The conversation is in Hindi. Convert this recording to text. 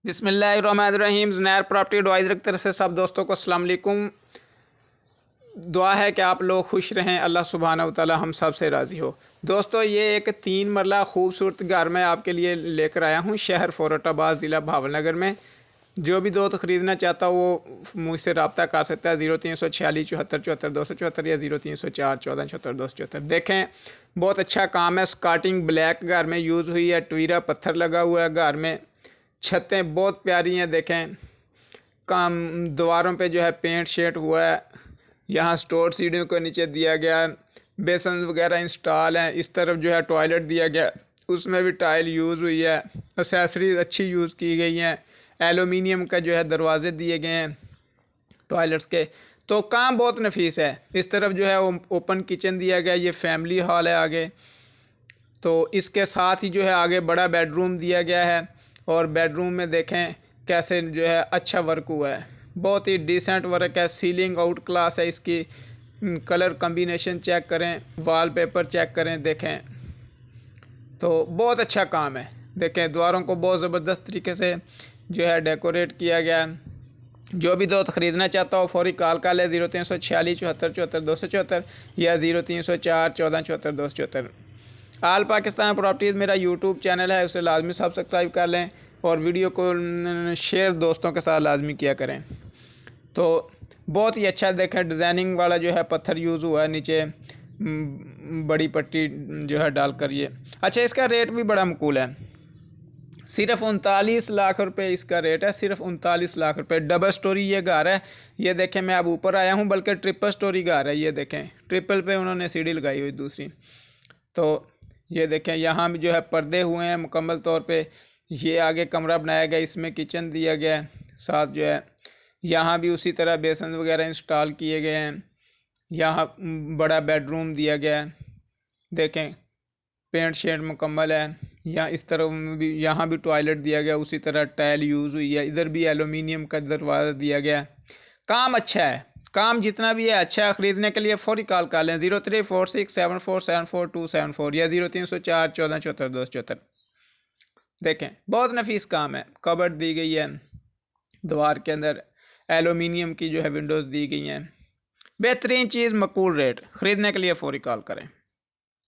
बिस्मिल्लाहिर्रहमानिर्रहीम। ज़ुनैर प्रॉपर्टी एडवाइज़र की तरफ से सब दोस्तों को अस्सलाम वालेकुम। दुआ है कि आप लोग खुश रहें, अल्लाह सुब्हानहू व तआला हम सब से राज़ी हो। दोस्तों, ये एक 3 मरला खूबसूरत घर मैं आपके लिए लेकर आया हूँ शहर फ़ोरटाबाद ज़िला भावलनगर में। जो भी दोस्त ख़रीदना चाहता हो वो मुझसे रब्ता कर सकता है 0346 74 74 274 या 0304 14 74 274। देखें, बहुत अच्छा काम है। स्कार्टिंग ब्लैक घर में यूज़ हुई है, ट्वीरा पत्थर लगा हुआ है घर में। छतें बहुत प्यारी हैं। देखें, काम दीवारों पे जो है पेंट शेट हुआ है। यहाँ स्टोर सीढ़ियों को नीचे दिया गया है, बेसन वगैरह इंस्टॉल हैं। इस तरफ जो है टॉयलेट दिया गया, उसमें भी टाइल यूज़ हुई है। एक्सेसरीज अच्छी यूज़ की गई हैं। एलुमिनियम का जो है दरवाजे दिए गए हैं टॉयलेट्स के, तो काम बहुत नफीस है। इस तरफ जो है ओपन किचन दिया गया, ये फैमिली हॉल है आगे। तो इसके साथ ही जो है आगे बड़ा बेडरूम दिया गया है, और बेडरूम में देखें कैसे जो है अच्छा वर्क हुआ है। बहुत ही डिसेंट वर्क है, सीलिंग आउट क्लास है इसकी। कलर कम्बिनेशन चेक करें, वॉलपेपर चेक करें, देखें तो बहुत अच्छा काम है। देखें, द्वारों को बहुत ज़बरदस्त तरीके से जो है डेकोरेट किया गया है। जो भी दोस्त ख़रीदना चाहता हो फौरी कॉल कर ले 0346 74 74 274 या 0304 14 74 274। आल पाकिस्तान प्रॉपर्टीज़ मेरा यूट्यूब चैनल है, उसे लाजमी सब्सक्राइब कर लें और वीडियो को शेयर दोस्तों के साथ लाजमी किया करें। तो बहुत ही अच्छा देखें, डिज़ाइनिंग वाला जो है पत्थर यूज़ हुआ है नीचे, बड़ी पट्टी जो है डालकर। ये अच्छा, इसका रेट भी बड़ा मकूल है। सिर्फ 39 लाख रुपए इसका रेट है, सिर्फ 39 लाख रुपए। डबल स्टोरी ये घर है। ये देखें, मैं अब ऊपर आया हूँ, बल्कि ट्रिपल स्टोरी घर है। ये देखें, ट्रिपल पे उन्होंने सीढ़ी लगाई हुई दूसरी। तो ये देखें, यहाँ भी जो है पर्दे हुए हैं मुकम्मल तौर पे। ये आगे कमरा बनाया गया, इसमें किचन दिया गया है। साथ जो है यहाँ भी उसी तरह बेसन वगैरह इंस्टॉल किए गए हैं। यहाँ बड़ा बेडरूम दिया गया है। देखें, पेंट शेड मुकम्मल है। यहाँ इस तरफ भी, यहाँ भी टॉयलेट दिया गया, उसी तरह टाइल यूज़ हुई है। इधर भी एलुमिनियम का दरवाज़ा दिया गया है। काम अच्छा है, काम जितना भी है अच्छा है। ख़रीदने के लिए फ़ौरी कॉल कर लें 0346 74 74 274 या 0304 14 74 274। देखें, बहुत नफीस काम है। कबर्ड दी गई है, दीवार के अंदर एलुमिनियम की जो है विंडोज़ दी गई हैं। बेहतरीन चीज़, मकबूल रेट। ख़रीदने के लिए फ़ौरी कॉल करें।